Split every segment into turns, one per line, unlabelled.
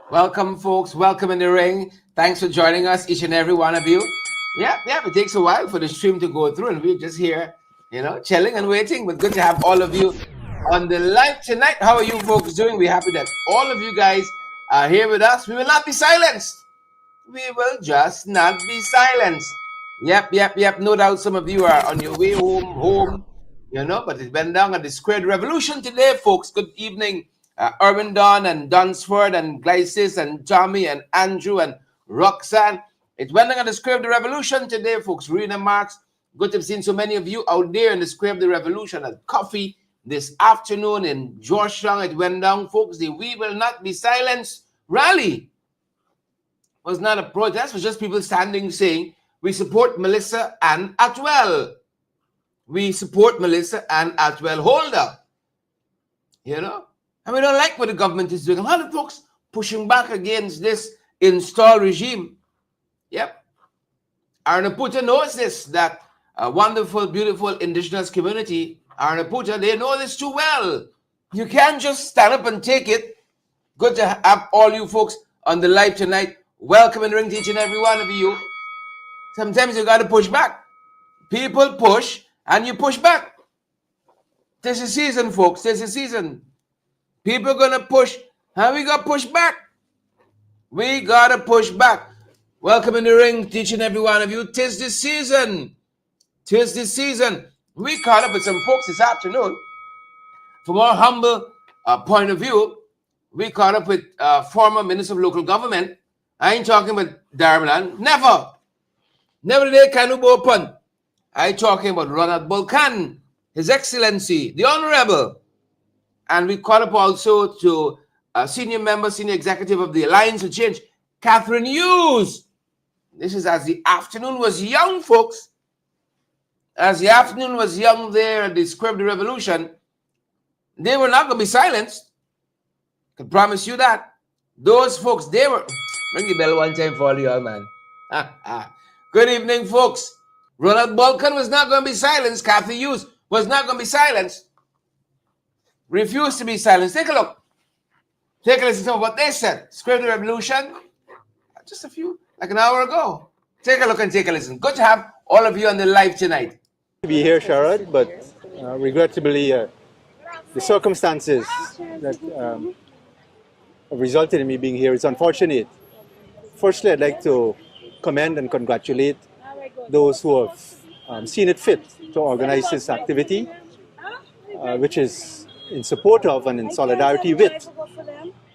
Welcome, folks. Welcome in the ring. Thanks for joining us, each and every one of you. Yeah. It takes a while for the stream to go through, and we're just here, chilling and waiting. But good to have all of you on the live tonight. How are you folks doing? We're happy that all of you guys are here with us. We will not be silenced. We will just not be silenced. Yep. No doubt some of you are on your way home, but it went down at the Squared Revolution today, folks. Good evening, Erwin Don and Dunsford and Glycis and Tommy and Andrew and Roxanne. It went down at the Square of the Revolution today, folks. Rena Marks, good to have seen so many of you out there in the Square of the Revolution at coffee this afternoon in Georgetown. It went down, folks. The We Will Not Be Silenced rally was not a protest. It was just people standing saying, we support Melissa and Atwell. We support Melissa and Atwell Holder. And we don't like what the government is doing. A lot of folks pushing back against this install regime. Yep. Arnaputa knows this, that wonderful, beautiful indigenous community, Arnaputa, they know this too well. You can't just stand up and take it. Good to have all you folks on the live tonight. Welcome and ring to each and every one of you. Sometimes you got to push back. People push and you push back. This is season, folks. This is season. People are going to push and we got to push back. We got to push back. Welcome in the ring to each and every one of you. Tis this season. Tis this season. We caught up with some folks this afternoon. From our humble point of view, we caught up with former Minister of Local Government. I ain't talking about Darmalan. Never. Never did they open. I talking about Ronald Bulkan, His Excellency, the Honorable. And we caught up also to senior member, senior executive of the Alliance for Change, Catherine Hughes. This is as the afternoon was young, folks. As the afternoon was young there at the Square of the Revolution, they were not going to be silenced. I can promise you that. Those folks, they were... Ring the bell one time for all you all, man. Good evening, folks. Ronald Bulkan was not going to be silenced. Kathy Hughes was not going to be silenced. Refused to be silenced. Take a look. Take a listen to what they said. Square of the Revolution, just a few, like an hour ago. Take a look and take a listen. Good to have all of you on the live tonight.
To be here, Sharad, but regrettably, the circumstances that have resulted in me being here is unfortunate. Firstly, I'd like to commend and congratulate those who have seen it fit to organize this activity, which is in support of and in solidarity with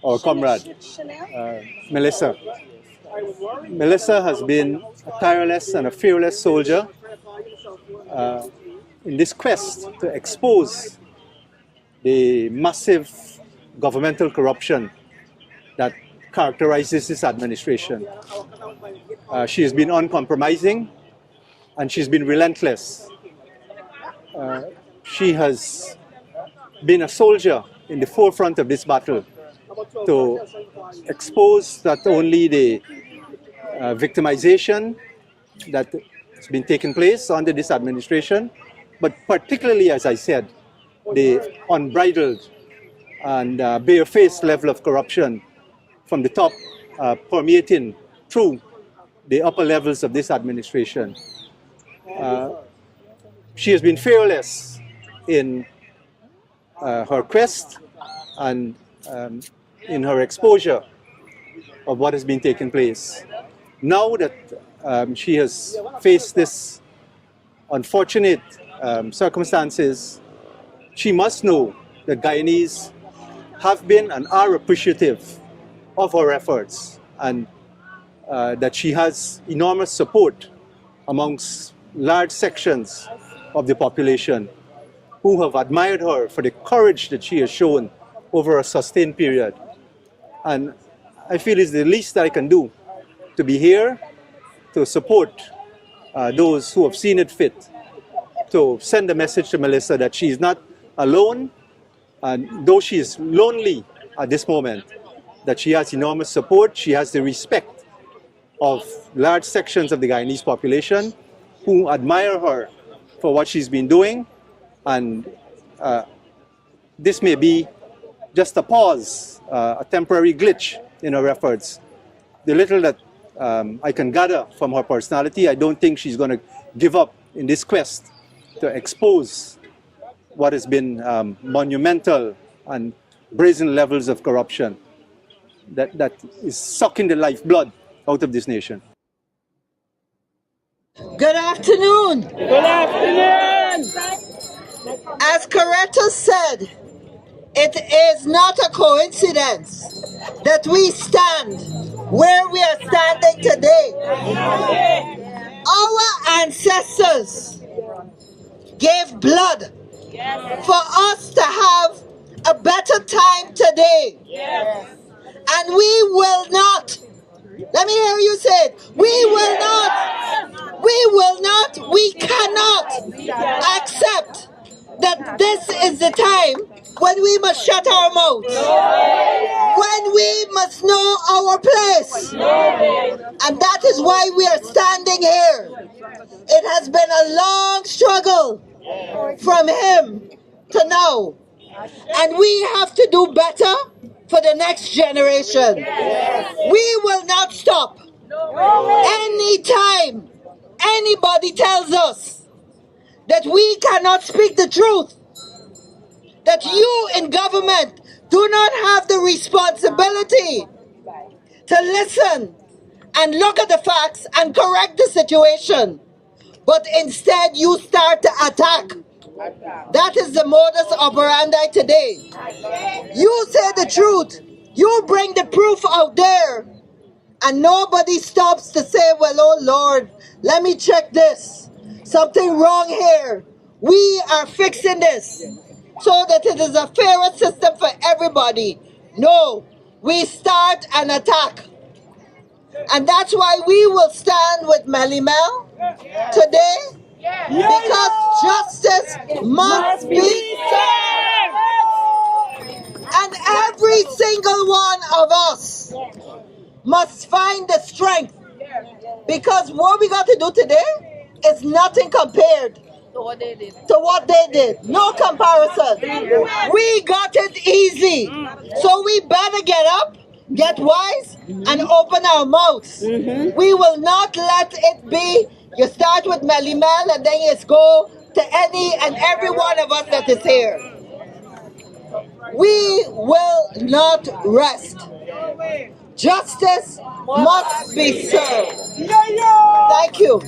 our comrade, Melissa. Melissa has been a tireless and a fearless soldier in this quest to expose the massive governmental corruption that characterizes this administration. She has been uncompromising and she's been relentless. She has been a soldier in the forefront of this battle to expose not only the victimization that has been taking place under this administration, but particularly, as I said, the unbridled and barefaced level of corruption from the top permeating through the upper levels of this administration. She has been fearless in her quest and in her exposure of what has been taking place. Now that she has faced this unfortunate circumstances, she must know that Guyanese have been and are appreciative of her efforts, and that she has enormous support amongst large sections of the population who have admired her for the courage that she has shown over a sustained period. And I feel it's the least that I can do to be here to support those who have seen it fit to send a message to Melissa that she is not alone, and though she is lonely at this moment, that she has enormous support. She has the respect of large sections of the Guyanese population who admire her for what she's been doing, and this may be just a pause, a temporary glitch in her efforts. The little that I can gather from her personality, I don't think she's going to give up in this quest to expose what has been monumental and brazen levels of corruption that is sucking the lifeblood out of this nation.
Good afternoon.
Good afternoon.
As Coretta said, it is not a coincidence that we stand where we are standing today. Our ancestors gave blood for us to have a better time today. And we will not, let me hear you say it, we cannot accept that this is the time when we must shut our mouths, when we must know our place. And that is why we are standing here. It has been a long struggle from him to now. And we have to do better for the next generation. We will not stop. Anytime anybody tells us that we cannot speak the truth, that you in government do not have the responsibility to listen and look at the facts and correct the situation, but instead you start to attack. That is the modus operandi today. You say the truth, you bring the proof out there, and nobody stops to say, well, oh Lord, let me check this. Something wrong here. We are fixing this so that it is a fairer system for everybody. No, we start an attack. And that's why we will stand with Melly Mel today, because justice must be served. And every single one of us must find the strength, because what we got to do today is nothing compared to what they did. No comparison. We got it easy. So we better get up, get wise, and open our mouths. We will not let it be you start with Melly Mel and then you go to any and every one of us that is here. We will not rest. Justice must be served. Thank you.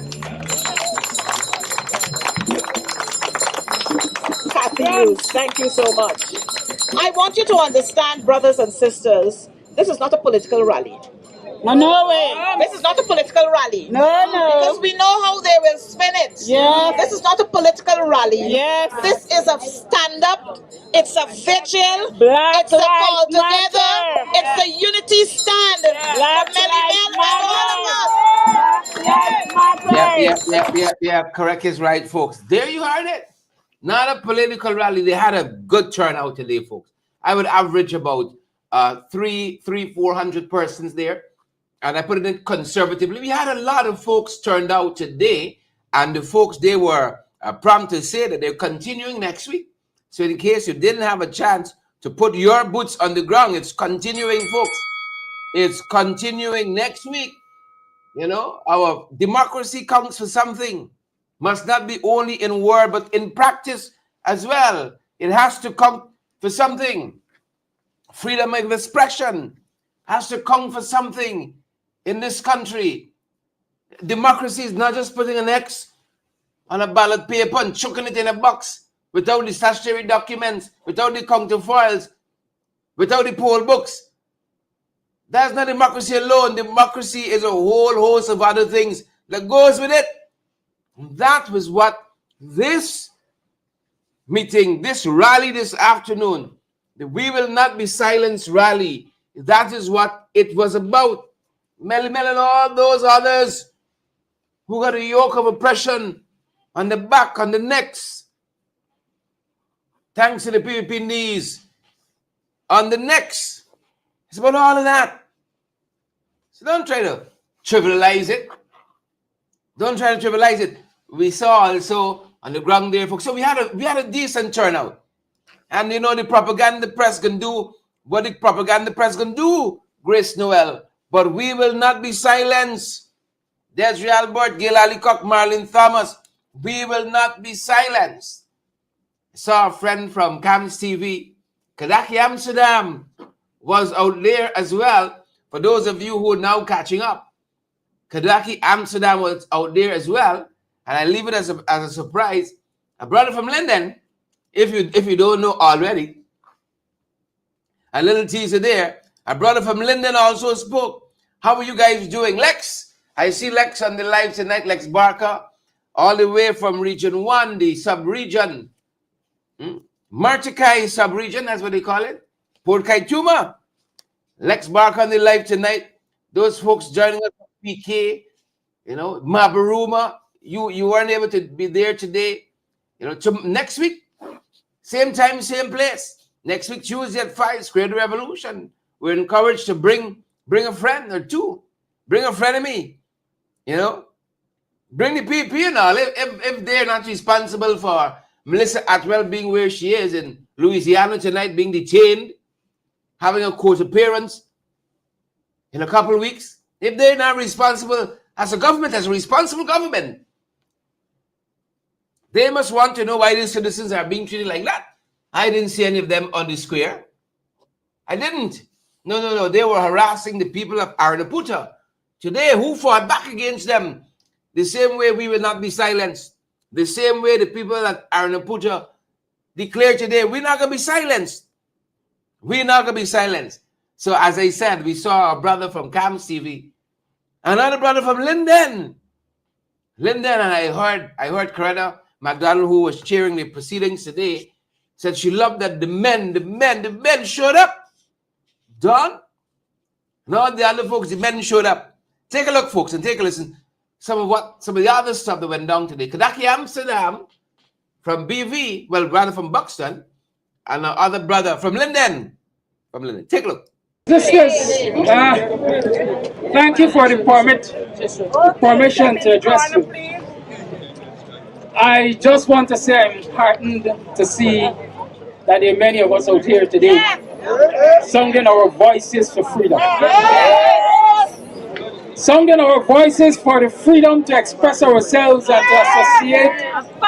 Kathy Hughes, thank you so much. I want you to understand, brothers and sisters, this is not a political rally.
No way.
This is not a political rally.
No.
Because we know how they will spin it.
Yes.
This is not a political rally.
Yes.
This is a stand-up. It's a vigil.
Black
it's a call
lives
together.
matter.
It's a unity stand.
Black
For Melly Mel
lives
and all of us.
Yeah. Correct is right, folks. There you heard it. Not a political rally. They had a good turnout today, folks. I would average about 400 persons there. And I put it in conservatively. We had a lot of folks turned out today, and the folks, they were prompt to say that they're continuing next week. So in case you didn't have a chance to put your boots on the ground, it's continuing, folks. It's continuing next week. You know, our democracy counts for something. Must not be only in word, but in practice as well. It has to count for something. Freedom of expression has to count for something. In this country, democracy is not just putting an X on a ballot paper and chucking it in a box without the statutory documents, without the counterfoils, without the poll books. That's not democracy alone. Democracy is a whole host of other things that goes with it. That was what this meeting, this rally this afternoon, the We Will Not Be Silenced rally, that is what it was about. Melly Mel and all those others who got a yoke of oppression on the back, on the necks, thanks to the PPP knees, on the necks. It's about all of that. So don't try to trivialize it. Don't try to trivialize it. We saw also on the ground there, folks. So we had a decent turnout. And you know, the propaganda press can do what the propaganda press can do. Grace Noel. But we will not be silenced. Desiree Albert, Gail Alicock, Marlene Thomas. We will not be silenced. I saw a friend from Cam's TV. Kadaki Amsterdam was out there as well. For those of you who are now catching up, Kadaki Amsterdam was out there as well. And I leave it as a surprise. A brother from London, if you don't know already, a little teaser there. A brother from Linden also spoke. How are you guys doing? Lex, I see Lex on the live tonight, Lex Barker, all the way from Region 1, the sub-region. Martikai sub-region, that's what they call it. Port Kaituma. Lex Barker on the live tonight. Those folks joining us from PK, Mabaruma. You weren't able to be there today. Next week, same time, same place. Next week, Tuesday at 5, Square the Revolution. We're encouraged to bring a friend or two. Bring a frenemy. Bring the PP and all. If they're not responsible for Melissa Atwell being where she is in Louisiana tonight, being detained, having a court appearance in a couple of weeks, if they're not responsible as a government, as a responsible government, they must want to know why these citizens are being treated like that. I didn't see any of them on the square. I didn't. No. They were harassing the people of Arnaputa. Today, who fought back against them? The same way we will not be silenced. The same way the people at Arnaputa declared today, we're not going to be silenced. We're not going to be silenced. So as I said, we saw a brother from Cam's TV, another brother from Linden, and I heard Coretta McDonald, who was chairing the proceedings today, said she loved that the men showed up. Don, not the other folks, the men showed up. Take a look, folks, and take a listen. Some of the other stuff that went down today. Kadaki Amsterdam from BV, well, rather from Buxton, and our other brother from Linden. Take a look.
Sisters, thank you for the permission to address you. I just want to say I'm heartened to see that there are many of us out here today sounding our voices for freedom. Sounding our voices for the freedom to express ourselves and to associate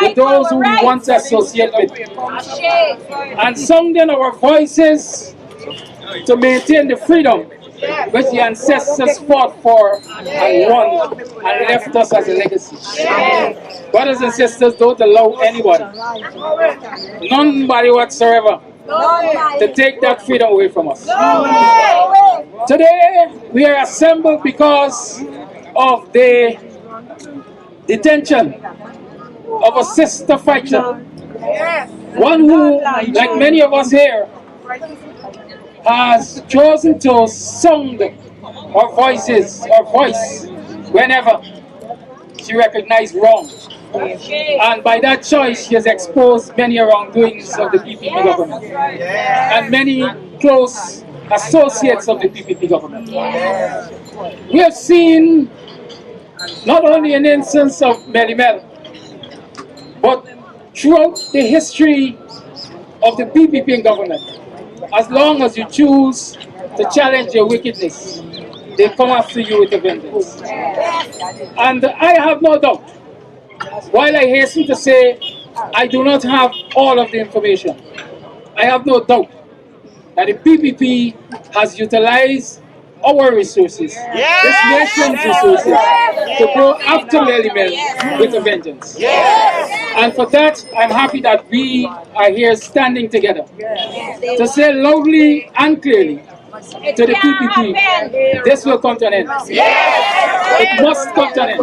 with those who we want to associate with. And sounding our voices to maintain the freedom which the ancestors fought for and won and left us as a legacy. Brothers and sisters, don't allow anybody, nobody whatsoever, to take that freedom away from us. Today, we are assembled because of the detention of a sister fighter, one who, like many of us here, has chosen to sound her voice whenever she recognized wrong. And by that choice, she has exposed many wrongdoings of the PPP government and many close associates of the PPP government. We have seen not only an instance of Melimel, but throughout the history of the PPP government, as long as you choose to challenge your wickedness, they come after you with a vengeance. And I have no doubt, while I hasten to say I do not have all of the information, I have no doubt that the PPP has utilized our resources, this nation's resources, to go after Melimel with a vengeance. And for that, I'm happy that we are here standing together to say loudly and clearly to the PPP, this will come to an end. It must come to an end.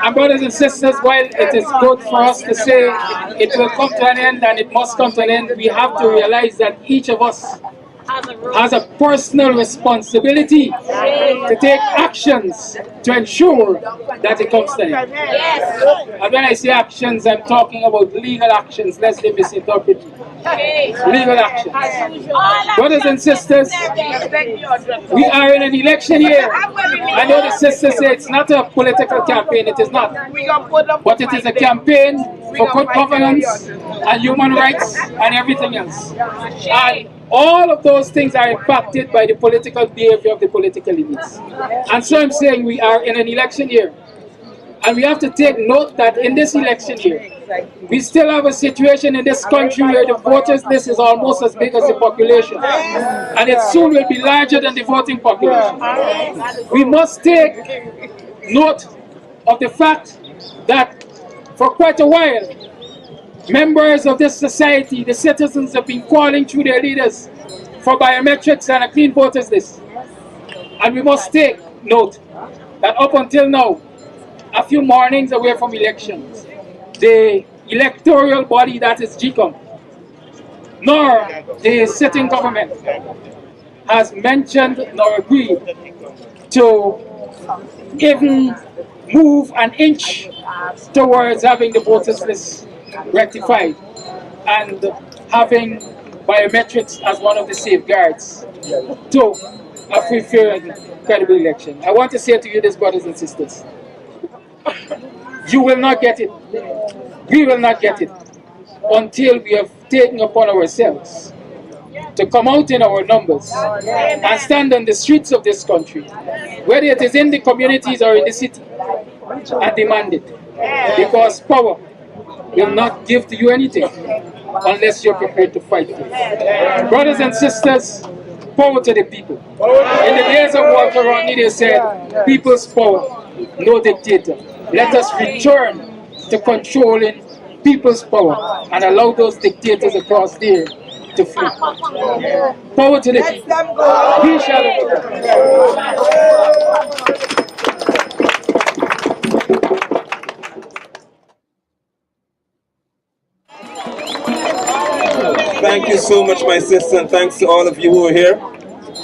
And brothers and sisters, while it is good for us to say it will come to an end and it must come to an end, we have to realize that each of us has a personal responsibility to take actions to ensure that it comes to an end. And when I say actions, I'm talking about legal actions, lest they misinterpret me. Legal actions. Brothers and sisters, we are in an election year. I know the sisters say it's not a political campaign, it is not. But it is a campaign for good governance and human rights and everything else. And All of those things are impacted by the political behavior of the political elites. And so I'm saying we are in an election year. And we have to take note that in this election year, we still have a situation in this country where the voters list is almost as big as the population. And it soon will be larger than the voting population. We must take note of the fact that for quite a while, members of this society, the citizens, have been calling through their leaders for biometrics and a clean voters list. And we must take note that up until now, a few mornings away from elections, the electoral body, that is GCOM, nor the sitting government has mentioned nor agreed to even move an inch towards having the voters list rectified and having biometrics as one of the safeguards to a free, fair, and credible election. I want to say to you this, brothers and sisters, you will not get it. We will not get it until we have taken upon ourselves to come out in our numbers and stand on the streets of this country, whether it is in the communities or in the city, and demand it. Because power will not give to you anything unless you're prepared to fight for it. Brothers and sisters, power to the people. In the days of Walter Rodney, they said, people's power, no dictator. Let us return to controlling people's power and allow those dictators across there to flee. Power to the people. We shall
Thank you so much, my sister, and thanks to all of you who are here.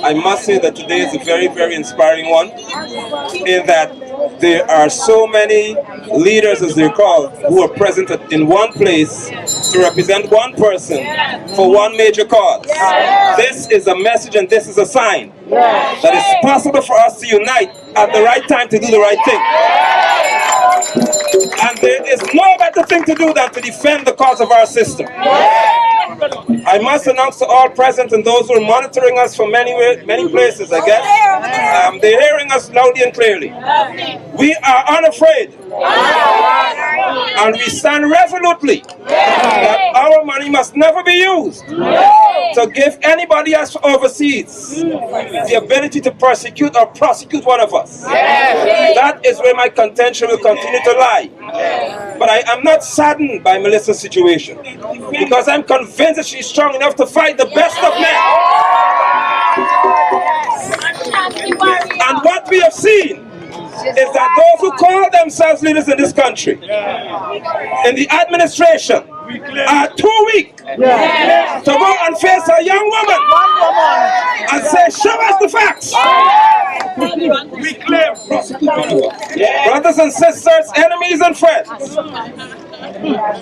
I must say that today is a very, very inspiring one, in that there are so many leaders, as they're called, who are present in one place to represent one person for one major cause. This is a message and this is a sign that it's possible for us to unite at the right time to do the right thing. And there is no better thing to do than to defend the cause of our sister. I must announce to all present and those who are monitoring us from many places, I guess, they're hearing us loudly and clearly. We are unafraid, and we stand resolutely that our money must never be used to give anybody else overseas the ability to persecute or prosecute one of us. That is where my contention will continue to lie. But I am not saddened by Melissa's situation, because I'm convinced that she's strong enough to fight the best of men. And what we have seen is that those who call themselves leaders in this country, in the administration, are too weak to go and face a young woman and say, show us the facts. We claim. Brothers and sisters, enemies and friends,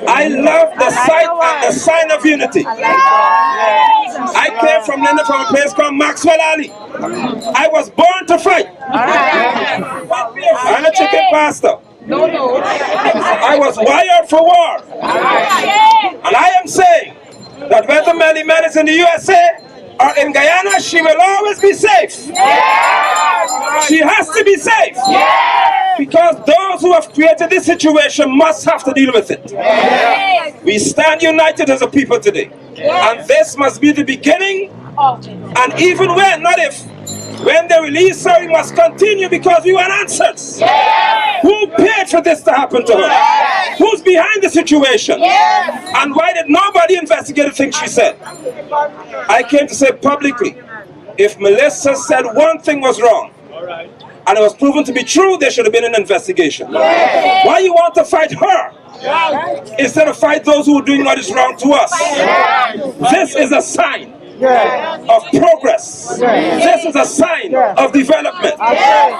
I love the sight and the sign of unity. I came from London, from a place called Maxwell Alley. I was born to fight. I'm a chicken pastor. I was wired for war. And I am saying that whether Melly Mel is in the USA or in Guyana, she will always be safe. She has to be safe. Because those who have created this situation must have to deal with it. We stand united as a people today. And this must be the beginning. And even when, not if, when they release her, we must continue, because we want answers. Who paid for this to happen to her? Who's behind the situation? And why did nobody investigate the things she said? I came to say publicly, if Melissa said one thing was wrong, and it was proven to be true, there should have been an investigation. Why you want to fight her instead of fight those who are doing what is wrong to us? This is a sign of progress. This is a sign of development,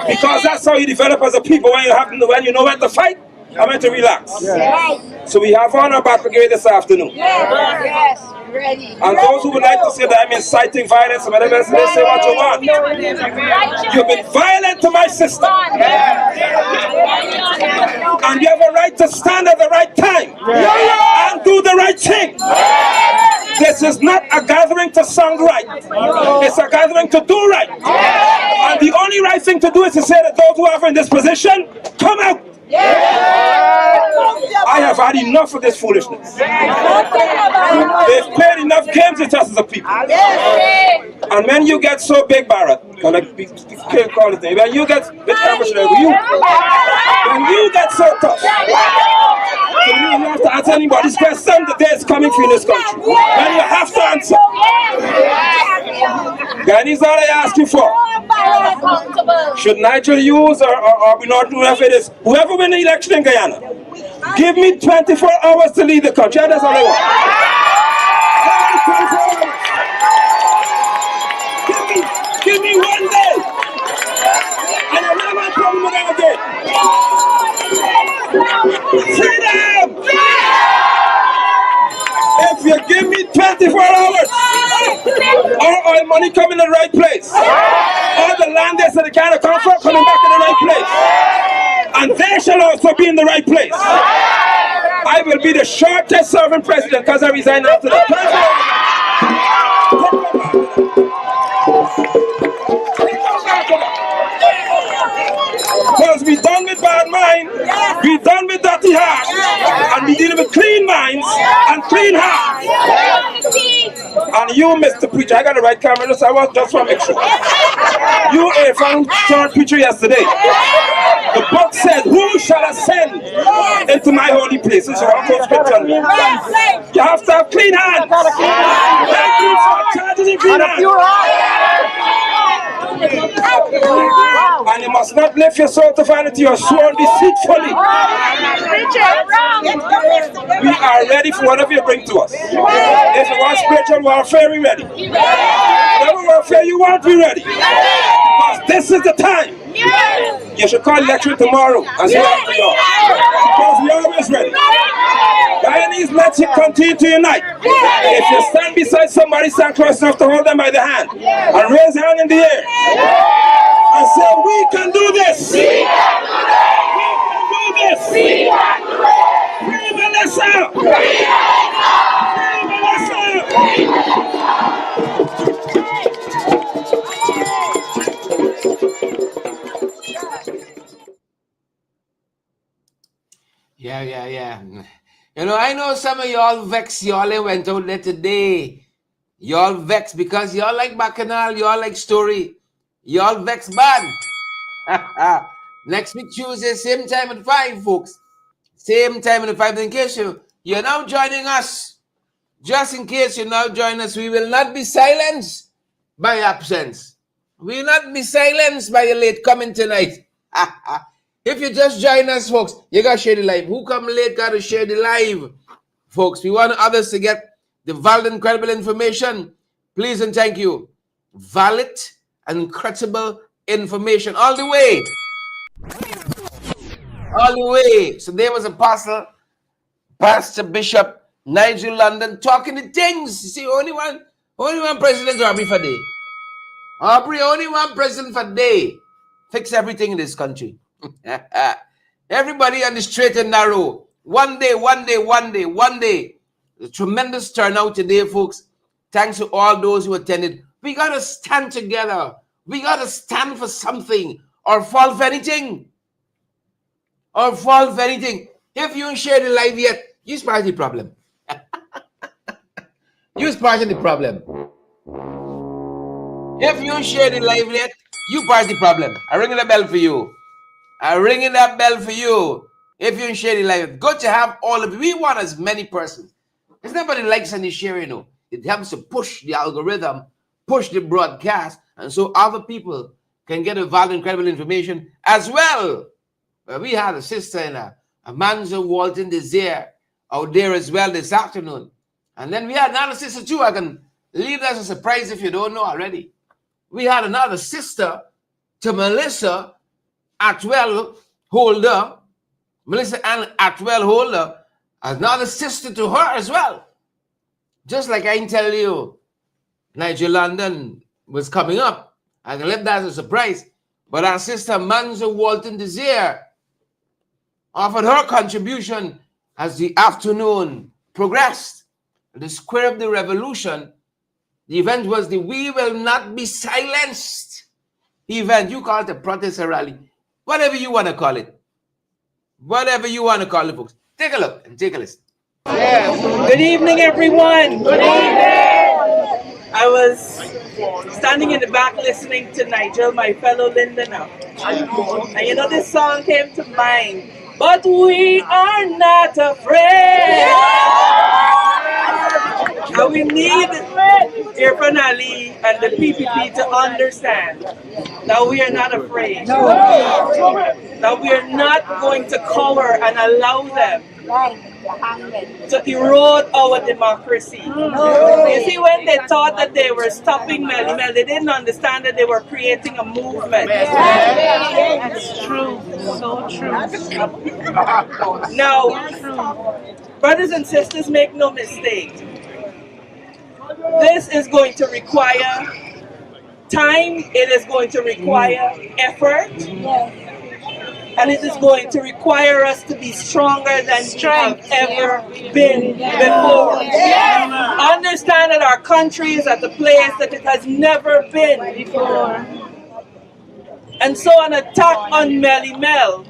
because that's how you develop as a people. When you know when to fight and when to relax. So we have on our battle brigade this afternoon. And those who would like to say that I'm inciting violence, whatever else, they say what you want. You've been violent to my sister, and you have a right to stand at the right time and do the right thing. This is not a gathering to sound right. It's a gathering to do right. And the only right thing to do is to say that those who are in this position, come out. I have had enough of this foolishness. They've played enough games with us as a people. And when you get so big, Barrett, when you get when you get so tough, so you have to answer anybody's question, the day is coming for you in this country. When you have to answer. Guyana is all I ask you for. Should Nigel use or we not do whatever it is? Whoever win the election in Guyana, give me 24 hours to lead the country. That's all I want. Give me 1 day. And I never have a problem with that again. Freedom! If you give me 24 hours, all oil money come in the right place. All the land that's in the Canada come from coming back in the right place. And they shall also be in the right place. I will be the shortest serving president because I resign after that. Because we done with bad mind, we done with dirty heart, and we dealing with clean minds and clean hearts. And you, Mr. Preacher, I got the right camera, so I want just want to make sure. You a fan turned preacher yesterday. The book said, "Who shall ascend into my holy place?" This is what Coach tell me. You have to have clean hands. Thank you for charging in clean hands. And you must not lift your soul to vanity or sworn deceitfully. We are ready for whatever you bring to us. If you want spiritual warfare, we're ready. Whatever warfare you want, we're ready. Because this is the time. You should call election tomorrow and see how we are. Because we're always ready. Guyanese, let's continue to unite. If you stand beside somebody, stand close enough to hold them by the hand. And raise your hand in the air. And say, we can do this. We can do this. We can do this. Free Melissa. Free Melissa. Free
Yeah. You know, I know some of y'all vexed. Y'all went out there today. Y'all vexed because y'all like Bacchanal. Y'all like story. Y'all vexed bad. Next week, Tuesday, same time at 5, folks. Same time at 5. In case you're now joining us, just in case you're now joining us, we will not be silenced by absence. We will not be silenced by your late coming tonight. If you just join us, folks, you got to share the live. Who come late got to share the live. Folks, we want others to get the valid and credible information. Please and thank you. Valid and credible information all the way. All the way. So there was Apostle, Pastor Bishop Nigel London talking the things. You see, only one president Aubrey for day. Aubrey, only one president for day. Fix everything in this country. Everybody on the straight and narrow. One day. The tremendous turnout today, folks. Thanks to all those who attended. We got to stand together. We got to stand for something or fall for anything. If you don't share the live yet, you start the problem. You start the problem. If you don't share the live yet, you part the problem. I'm ringing the bell for you. If you don't share the live, good to have all of you. We want as many persons. It's nobody likes any share, you know. It helps to push the algorithm, push the broadcast, and so other people can get a valid and credible information as well. We had a sister in a Manzo Walton Desire out there as well this afternoon. And then we had another sister too. I can leave that as a surprise if you don't know already. We had another sister to Melissa Atwell Holder. Melissa Ann Atwell Holder, another sister to her as well. Just like I can tell you, Nigel London was coming up. I can leave that as a surprise. But our sister Manzo Walton Desire offered her contribution as the afternoon progressed. the square of the revolution, the event was the "We Will Not Be Silenced" event. You call it a protest, a rally, whatever you want to call it. Whatever you want to call it, folks. Take a look and take a listen.
Good evening, everyone. Good evening. I was standing in the back listening to Nigel, my fellow Lindoner. And you know, this song came to mind. But we are not afraid. And we need Irfan Ali and the PPP to understand that we are not afraid. That we are not going to cower and allow them to erode our democracy. You see, when they thought that they were stopping Melly Mel, they didn't understand that they were creating a movement. That's true. So true. Now, brothers and sisters, make no mistake. This is going to require time, it is going to require effort, and it is going to require us to be stronger than we have ever been before. Understand that our country is at a place that it has never been before. And so an attack on Melly Mel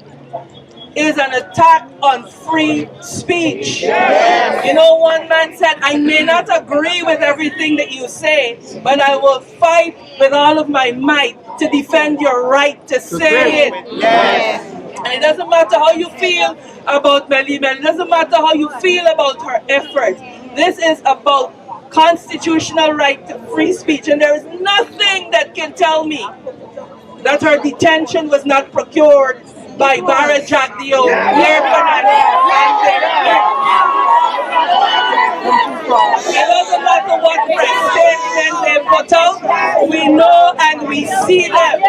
is an attack on free speech. You know, one man said, I may not agree with everything that you say, but I will fight with all of my might to defend your right to say it. And it doesn't matter how you feel about Melly Mel, it doesn't matter how you feel about her efforts. This is about constitutional right to free speech, and there is nothing that can tell me that her detention was not procured by Barra Jagdio, It doesn't matter what press statement they put out, we know and we see them.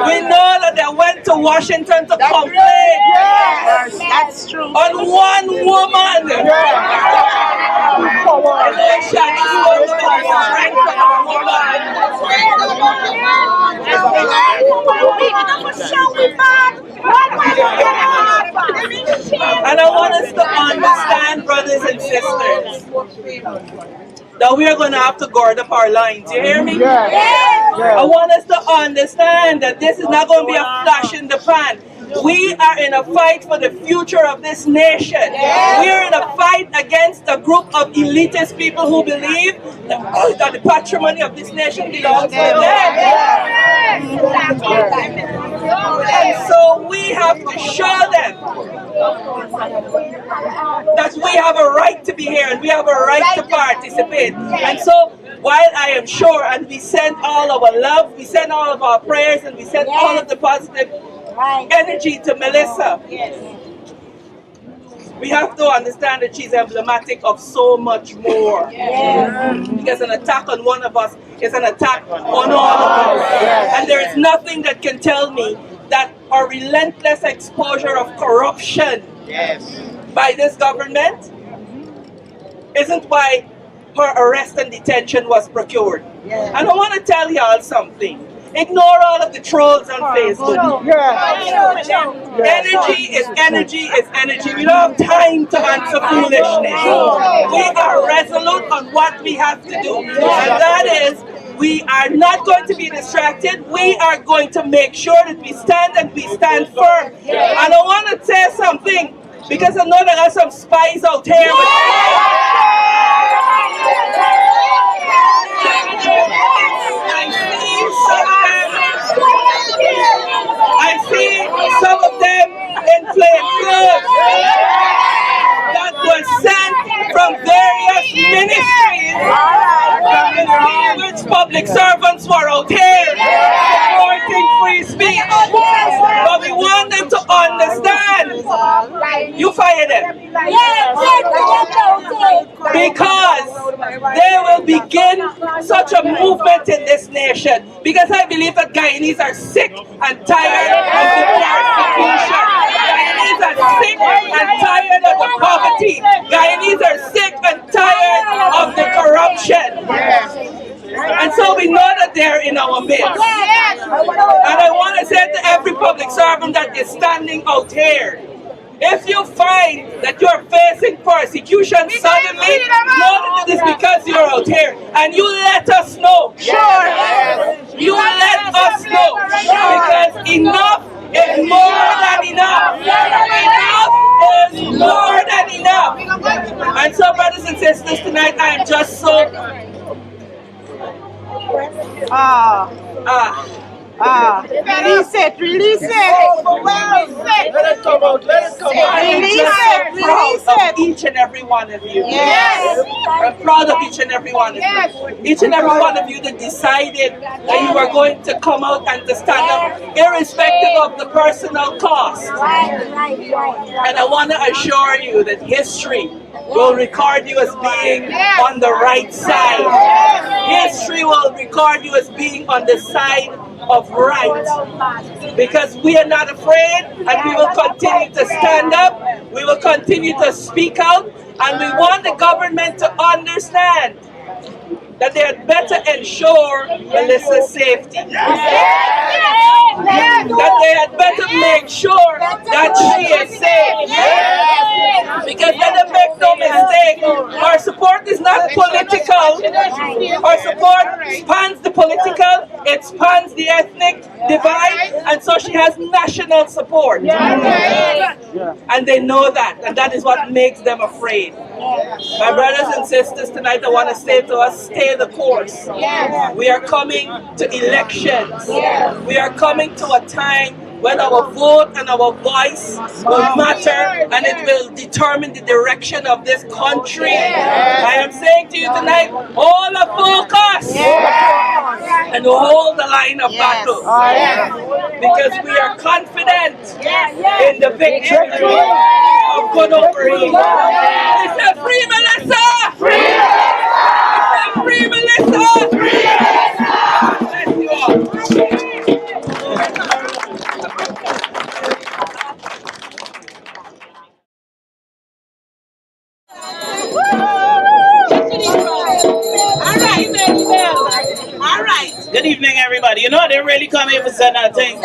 We know that they went to Washington to complain. That's true. On one woman. And I want us to understand, brothers and sisters, that we are going to have to guard up our lines. You hear me? I want us to understand that this is not going to be a flash in the pan. We are in a fight for the future of this nation. We are in a fight against a group of elitist people who believe that the patrimony of this nation belongs to them. And so we have to show them that we have a right to be here and we have a right to participate. And so while I am sure, and we send all our love, we send all of our prayers, and we send all of the positive energy to Melissa, we have to understand that she's emblematic of so much more. Because an attack on one of us is an attack on all of us. And there is nothing that can tell me that our relentless exposure of corruption by this government isn't why her arrest and detention was procured. And I want to tell y'all something. Ignore all of the trolls on Facebook. Energy is energy is energy. We don't have time to answer foolishness. We are resolute on what we have to do. And that is, we are not going to be distracted. We are going to make sure that we stand and we stand firm. And I want to say something, because I know there are some spies out here. I see some of them in plain clothes that were sent from various ministries which public servants were out here supporting free speech. But we want them to understand, you fire them. Because they will begin such a movement in this nation. Because I believe that Guyanese are sick and tired of the persecution. Guyanese are sick and tired of the poverty. Guyanese are sick and tired of the corruption. And so we know that they're in our midst. And I want to say to every public servant that is standing out here, If you find that you're facing persecution suddenly, know that it is because you're out here. And you let us know. Sure. You let us know. Because enough is more than enough. Enough is more than enough. And so, brothers and sisters, tonight I am just so
Release it, release it.
Let it come out. Let it come out.
I am
Release
just
it,
so proud
release
of
it.
each and every one of you.
Yes.
I'm proud of each and every one of you. Each and every one of you that decided that you were going to come out and to stand up, irrespective of the personal cost. And I want to assure you that history will record you as being on the right side. History will record you as being on the side of right. Because we are not afraid, and we will continue to stand up, we will continue to speak out, and we want the government to understand that they had better ensure Melissa's safety. That they had better make sure that she is safe. Because let them make no mistake, our support is not political. Our support spans the political, it spans the ethnic divide, and so she has national support. And they know that, and that is what makes them afraid. My brothers and sisters, tonight I want to say to us, stay the course. We are coming to elections. We are coming to a time when our vote and our voice will matter, and it will determine the direction of this country. I am saying to you tonight, hold the focus and hold the line of battle. Because we are confident in the victory of good over evil. It's a free Melissa! Free Melissa! Free Melissa! Free Melissa! Bless you all.
All right.
Good evening, everybody. You know, they really come here for certain things.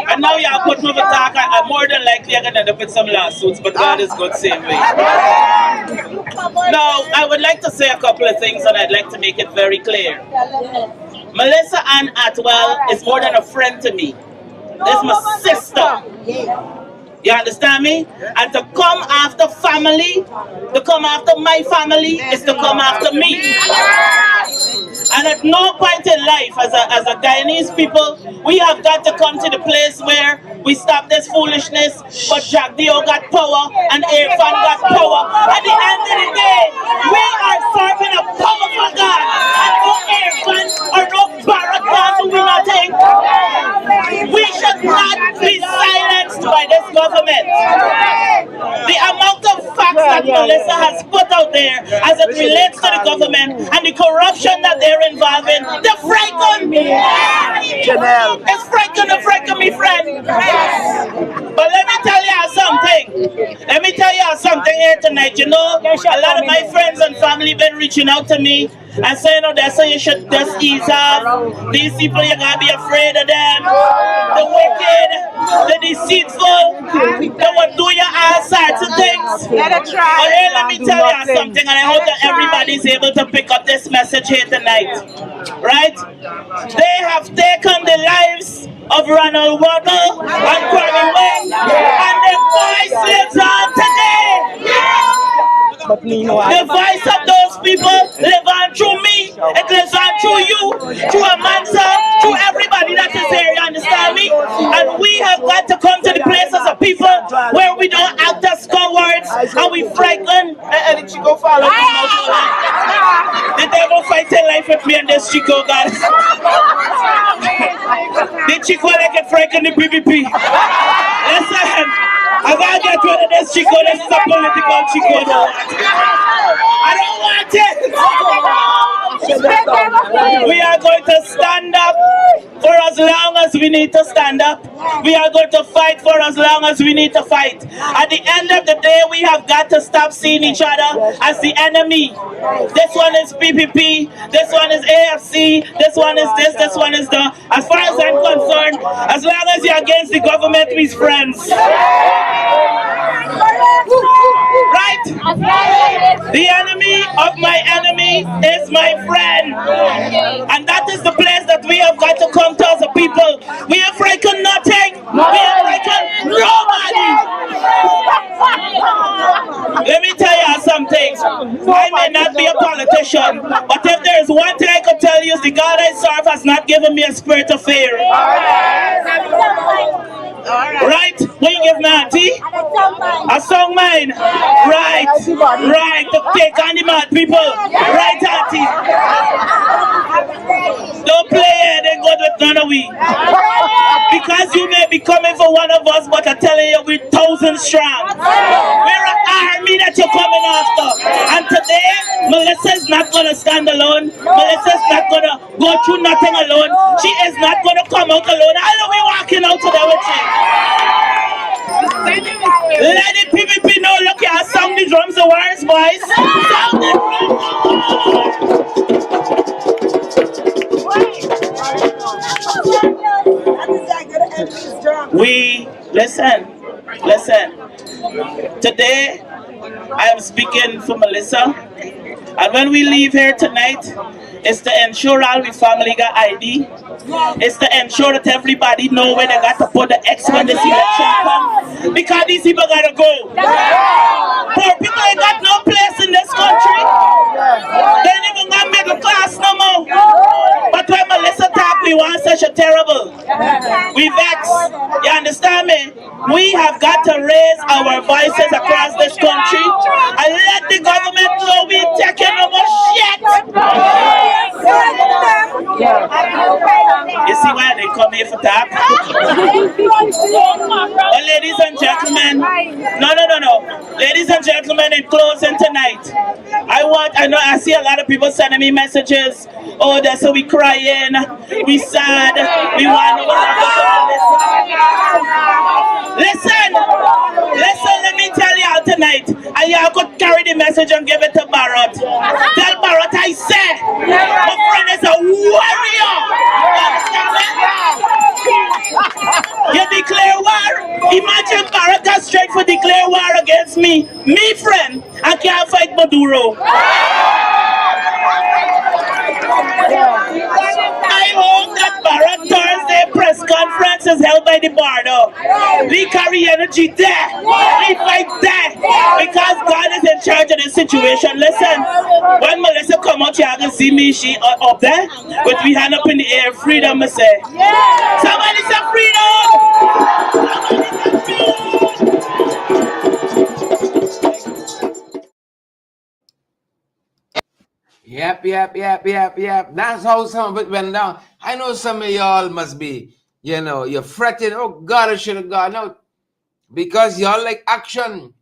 And now y'all put me for talk. I'm more than likely I'm going to end up with some lawsuits, but God is good same way. Now, I would like to say a couple of things, and I'd like to make it very clear. Melissa Ann Atwell is more than a friend to me. It's my sister. You understand me? And to come after family, to come after my family, is to come after me. And at no point in life, as a Guyanese people, we have got to come to the place where we stop this foolishness, but Jack Dio got power and Irfan got power. At the end of the day, we are serving a powerful God. And no Irfan or no Barack can do nothing. We should not be silenced by this government. The amount of facts that Melissa has put out there as it relates to the government and the corruption that they're involved in, they're frightened. It's frightened me, friend. But let me tell you something. Let me tell you something here tonight. You know, a lot of my friends and family been reaching out to me and saying, oh, that's why you should just ease off. These people, you gotta be afraid of them. The wicked, the deceitful, they will do you all sorts of things. But here, let me tell you something, and I hope that everybody's able to pick up this message here tonight. Right? They have taken the lives of Ronald Waddle and Kwame Wayne, and their voice lives on today. The voice of those people live on through me, it lives on through you, through Amansa, through everybody that is here, you understand me? And we have got to come to the place as a people where we don't act as cowards and we frighten. And Chico follow me now. The devil fight in life with me and this Chico, guys. The Chico like it frighten the PPP. Listen, I gotta get rid of this Chico. This is a political Chico. I don't want it. We are going to stand up for as long as we need to stand up. We are going to fight for as long as we need to fight. At the end of the day, we have got to stop seeing each other as the enemy. This one is PPP, this one is AFC, this one is this one is the. As far as I'm concerned, as long as you're against the government, we're friends. Right? The enemy of my enemy is my friend. And that is the place that we have got to come to as a people. We are frightened nothing. We are frightened nobody. Let me tell you something. I may not be a politician, but if there is one thing I could tell you is the God I serve has not given me a spirit of fear. Right? What you give me, auntie? A song mine. Right. Right. To take on the mad people. Right, auntie. Don't play it and go with none of we. Because you may be coming for one of us, but I'm telling you, we're 1,000 strong. We're an army that you're coming after. And today, Melissa's not going to stand alone. Melissa's not going to go through nothing alone. She is not going to come out alone. I know we're walking out today with you. Let the PPP know, look here, sound the drums the worst, boys. Sound the drums. We, listen. Today, I am speaking for Melissa. And when we leave here tonight, it's to ensure all we family got ID. It's to ensure that everybody know where they got to put the X when this election comes. Because these people gotta go. Poor people ain't got no place in this country. They ain't even got middle class no more. But when Melissa talk, we want such a terrible. We vex. You understand me? We have got to raise our voices across this country and let the government know we ain't taking no more shit. You see why they come here for talk? Well, ladies and gentlemen, no. Ladies and gentlemen, in closing tonight, I see a lot of people sending me messages. Oh, that's so we crying, we sad, we want to listen, let me tell y'all tonight, and y'all could carry the message and give it to Barrett. Tell Barrett I said, my friend is a warrior. You declare war? Imagine Barrett got straight for declare war against me. Me friend, I can't fight Maduro. I hope that Barrett Thursday press conference is held by the Bardo. We carry energy there. We fight there. Because God is in charge of the situation. Listen, when Melissa come out here, I can see me, she up there, with we hand up in the air, freedom, I say. Somebody say freedom! Somebody say freedom!
Yep. That's how some of it went down. I know some of y'all must be, you're fretting. Oh, God, I should have gone out. Because y'all like action.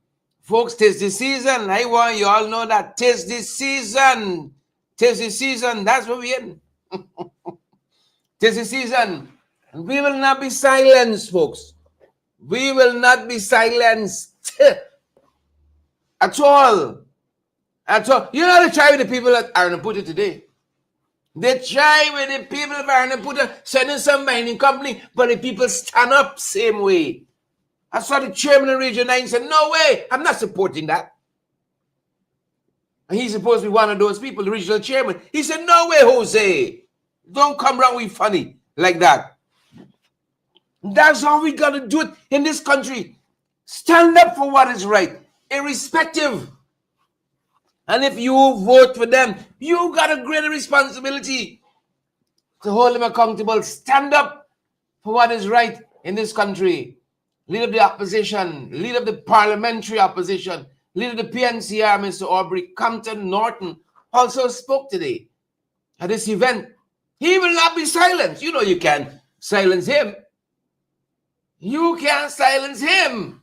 Folks, 'tis the season. I want you all know that 'tis the season. 'Tis the season. That's what we're in. 'Tis the season. And we will not be silenced, folks. We will not be silenced. At all. You know, they try with the people that are in Puta today. They try with the people that are in Puta, sending some mining company, but the people stand up same way. I saw the chairman of Region 9 said, no way, I'm not supporting that. And he's supposed to be one of those people, the regional chairman. He said, no way, Jose. Don't come around with funny like that. That's how we got to do it in this country. Stand up for what is right, irrespective. And if you vote for them, you got a greater responsibility to hold them accountable. Stand up for what is right in this country. Leader of the opposition, leader of the parliamentary opposition, leader of the PNCR, Mr. Aubrey Compton Norton, also spoke today at this event. He will not be silenced. You know you can't silence him. You can't silence him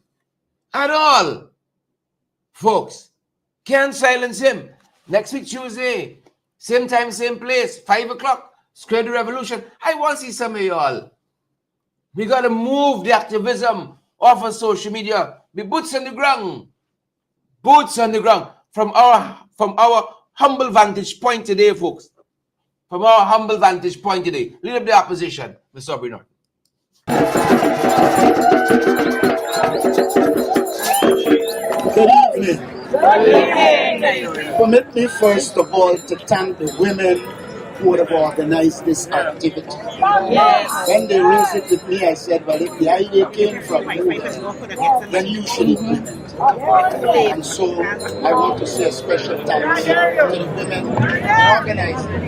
at all, folks. Can't silence him. Next week, Tuesday, Same time, same place, 5 o'clock, Square the Revolution. I want to see some of y'all. We got to move the activism off of social media. Be boots on the ground. Boots on the ground. From our humble vantage point today, folks. From our humble vantage point today. Lead up the opposition, Mr. Aubrey.
Good evening. Permit me first of all to thank the women who have organized this activity. When they raised it with me, I said, well, if the idea came from you, then you should implement it. And so I want to say a special thanks to the women who organized it.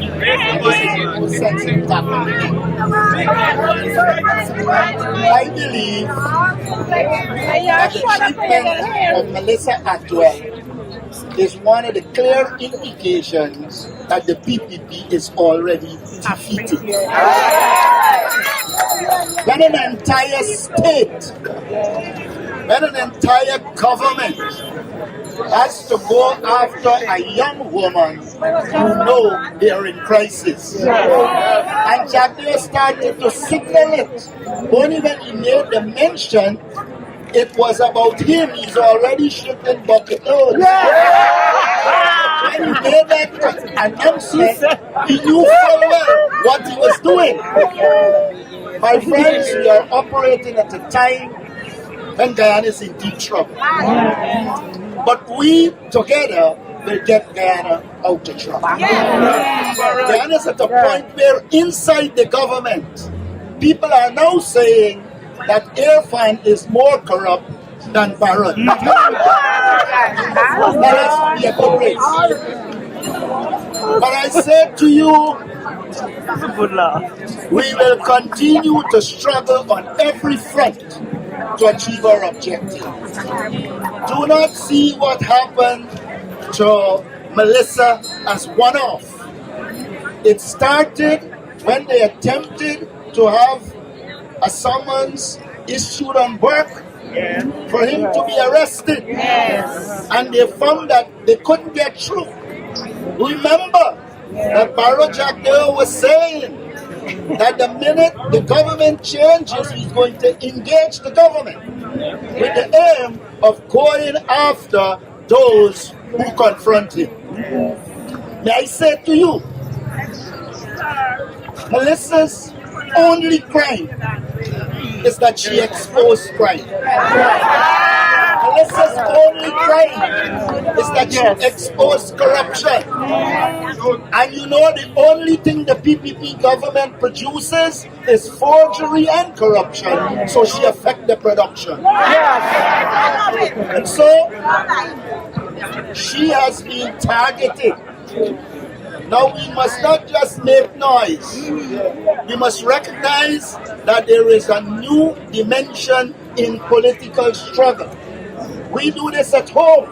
This is a good sense of tackling. I believe that the treatment of Melissa Atwell is one of the clear indications that the PPP is already defeated. When an entire state, when an entire government has to go after a young woman who know they are in crisis. And Jackie started to signal it. Only when he made the mention, it was about him. He's already shooting bucket loads. When he made that announcement, he knew full well what he was doing. My friends, we are operating at a time when Guyana is in deep trouble. But we together will get Guyana out of trouble. Guyana is at a point where inside the government, people are now saying that Irfan is more corrupt than Baron. Let us be a good race. But I say to you, we will continue to struggle on every front to achieve our objective. Do not see what happened to Melissa as one-off. It started when they attempted to have a summons issued on Burke for him to be arrested. And they found that they couldn't get through. Remember that Barrow Jack Dale was saying that the minute the government changes, he's going to engage the government with the aim of going after those who confront him. May I say to you, Melissa's only crime is that she exposed crime. Melissa's only crime is that she exposed corruption. And you know the only thing the PPP government produces is forgery and corruption, so she affects the production. And so she has been targeted. Now we must not just make noise. We must recognize that there is a new dimension in political struggle. We do this at home,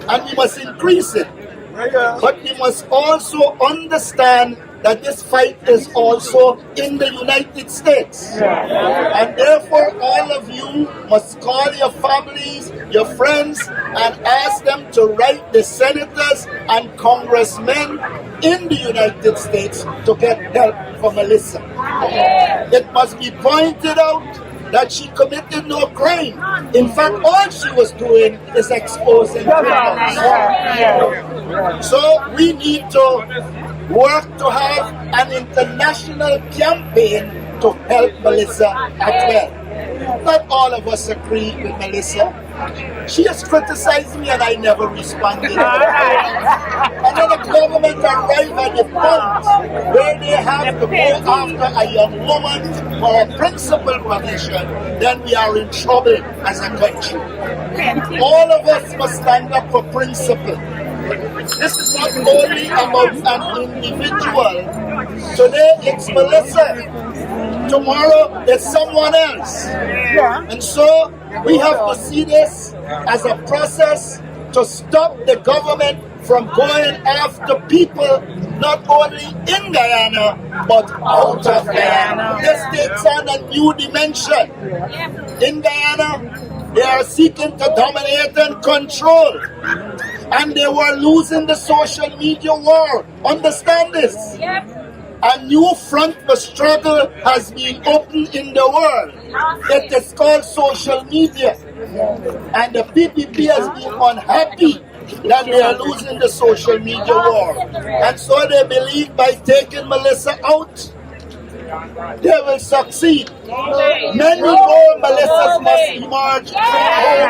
and we must increase it. But we must also understand that this fight is also in the United States. And therefore, all of you must call your families, your friends, and ask them to write the senators and congressmen in the United States to get help for Melissa. It must be pointed out that she committed no crime. In fact, all she was doing is exposing criminals. So we need to work to have an international campaign to help Melissa Atwell. Not all of us agree with Melissa. She has criticized me and I never responded. And then the government arrived at the point where they have to go after a young woman for a principal provision, then we are in trouble as a country. All of us must stand up for principle. This is not only about an individual. Today it's Melissa. Tomorrow it's someone else. And so we have to see this as a process to stop the government from going after people not only in Guyana but out of Guyana. This takes on a new dimension. In Guyana, they are seeking to dominate and control. And they were losing the social media war. Understand this. A new front for struggle has been opened in the world. It is called social media. And the PPP has been unhappy that they are losing the social media war. And so they believe by taking Melissa out, they will succeed. Many more Melissas must emerge from home.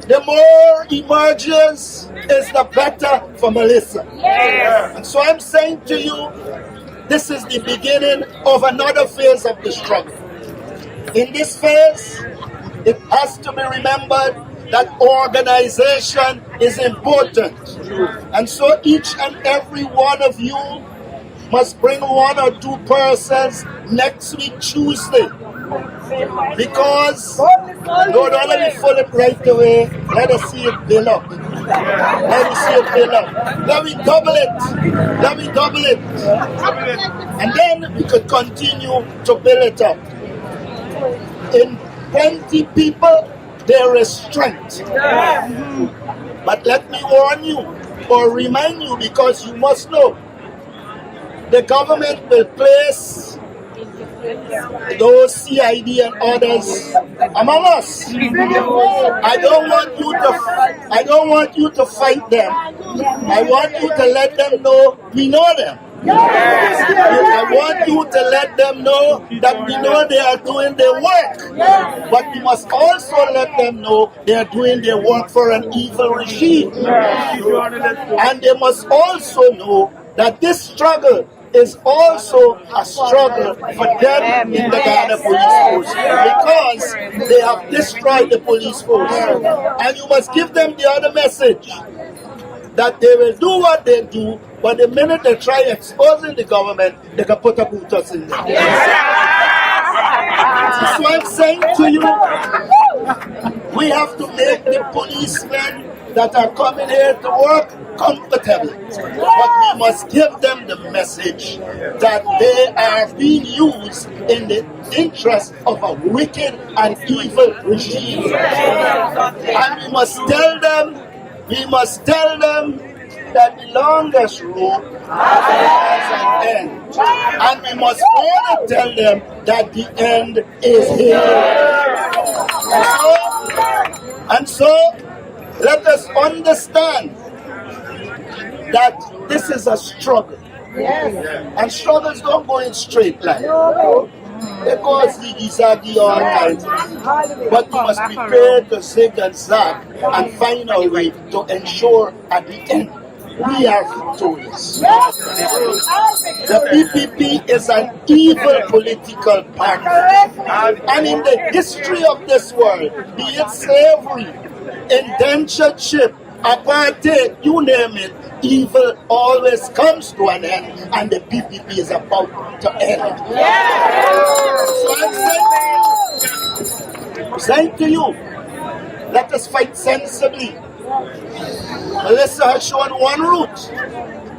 The more emerges is the better for Melissa. And so I'm saying to you, this is the beginning of another phase of the struggle. In this phase, it has to be remembered that organization is important. And so each and every one of you must bring 1 or 2 persons next week Tuesday. Because, no, don't let me full it right away. Let us see it build up. Let me see it build up. Let me double it. Let me double it. And then we could continue to build it up. In 20 people, there is strength. But let me warn you or remind you, because you must know, the government will place those CID and others among us. I don't want you to fight them. I want you to let them know we know them. I want you to let them know that we know they are doing their work. But we must also let them know they are doing their work for an evil regime. And they must also know that this struggle is also a struggle for them in the Ghana police force, because they have destroyed the police force. And you must give them the other message, that they will do what they do, but the minute they try exposing the government, they can put a boot us in there. That's why I'm saying to you, we have to make the policemen that are coming here to work comfortable. But we must give them the message that they are being used in the interest of a wicked and evil regime. And we must tell them that the longest road has an end. And we must also tell them that the end is here. And so let us understand that this is a struggle. And struggles don't go in straight line. They cause ziggy-zaggy all kinds. But we must prepare to zig and zag and find a way to ensure at the end we are victorious. The PPP is an evil political party. And in the history of this world, be it slavery, indentureship, apartheid, you name it, evil always comes to an end, and the PPP is about to end. So I'm saying to you, let us fight sensibly. Melissa has shown one route: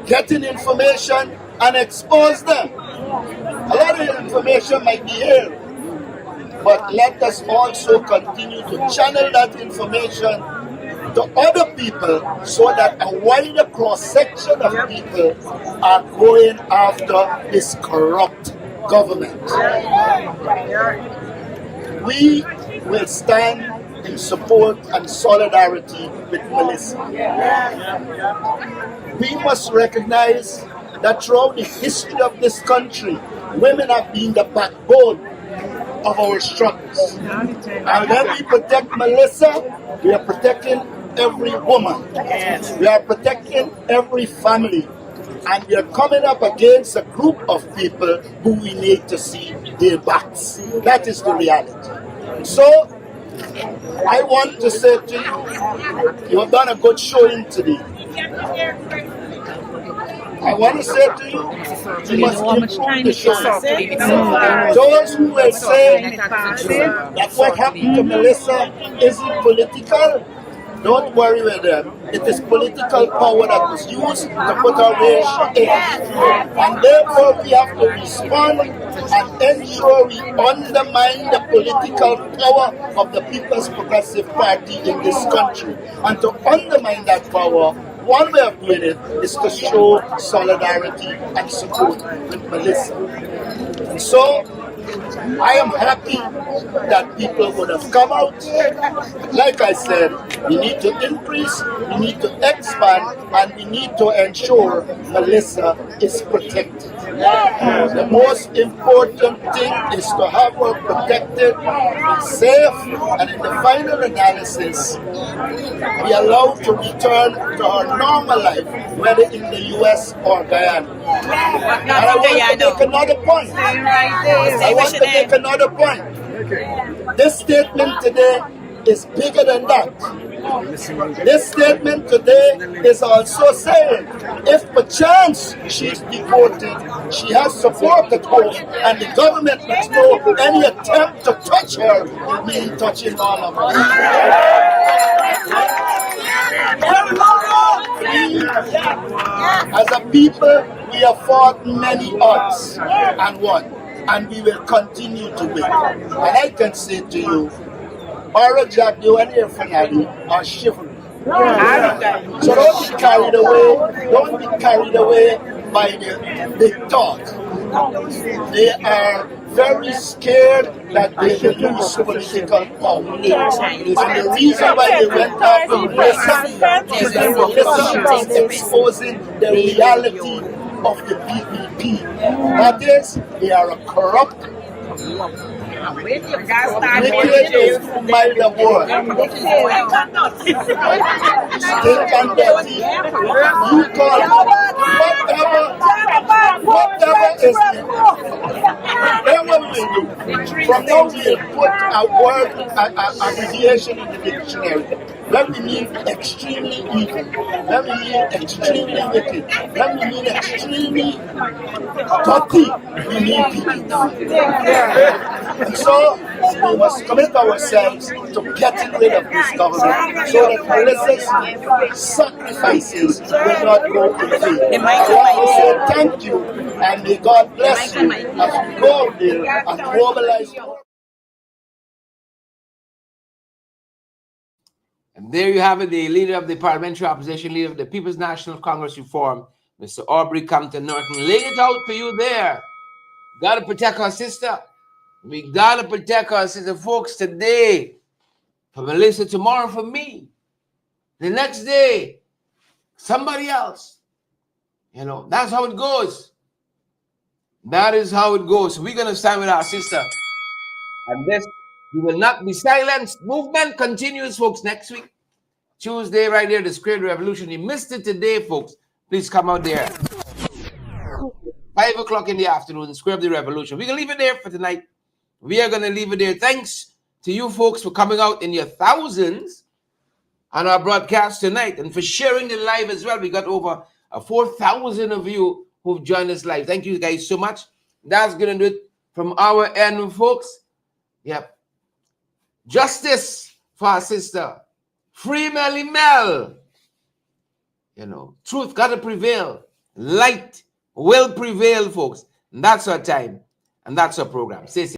getting information and expose them. A lot of information might be here, but let us also continue to channel that information to other people, so that a wider cross-section of people are going after this corrupt government. We will stand in support and solidarity with Melissa. We must recognize that throughout the history of this country, women have been the backbone of our struggles. And when we protect Melissa, we are protecting every woman. We are protecting every family. And we are coming up against a group of people who we need to see their backs. That is the reality. So, I want to say to you, you have done a good showing today. I want to say to you, you must improve the show. Those who will say that what happened to Melissa isn't political, Don't worry with them. It is political power that was used to put our nation in. And therefore we have to respond and ensure we undermine the political power of the People's Progressive Party in this country. And to undermine that power, one way of doing it is to show solidarity and support with Melissa. And so I am happy that people would have come out. Like I said, we need to increase, we need to expand, and we need to ensure Melissa is protected. The most important thing is to have her protected, safe, and in the final analysis, be allowed to return to her normal life, whether in the US or Guyana. And I want to make another point. I want to make another point. This statement today is bigger than that. This statement today is also saying, if perchance she's deported, she has support at home, and the government must know any attempt to touch her will mean touching all of us. As a people, we have fought many odds and won, and we will continue to win. And I can say to you, Ora Jack, you and your family are shivering. So don't be carried away by the big talk. They are very scared that they will lose political power. And the reason why they went after Melissa is that Melissa is exposing the reality of the PPP. That is, they are a corrupt, wicked is by the word. Stink and dirty. You call whatever is whatever we do. From now we will put a word, abbreviation in the dictionary. When we mean extremely evil, when we mean extremely wicked, when we mean extremely dirty, we mean PPP. And so we must commit ourselves to getting rid of this government so that Melissa's sacrifices will not go in vain. I want to say thank you, and may God bless you as we go out there and mobilize.
And there you have it, the leader of the parliamentary opposition, leader of the People's National Congress Reform, Mr. Aubrey Compton Norton, laying it out for you there. Gotta protect our sister. We gotta protect our sister, folks, today. For Melissa, tomorrow for me. The next day, somebody else. You know, that's how it goes. That is how it goes. So we're gonna stand with our sister. And this, we will not be silenced. Movement continues, folks, next week. Tuesday, right there, the Square Revolution. You missed it today, folks. Please come out there. 5 o'clock in the afternoon, Square of the Revolution. We're going to leave it there for tonight. We are going to leave it there. Thanks to you folks for coming out in your thousands on our broadcast tonight and for sharing the live as well. We got over 4,000 of you who've joined us live. Thank you guys so much. That's going to do it from our end, folks. Yep. Justice for our sister. Free Melly Mel. You know, truth got to prevail. Light will prevail, folks. And that's our time. And that's our program. Stay safe.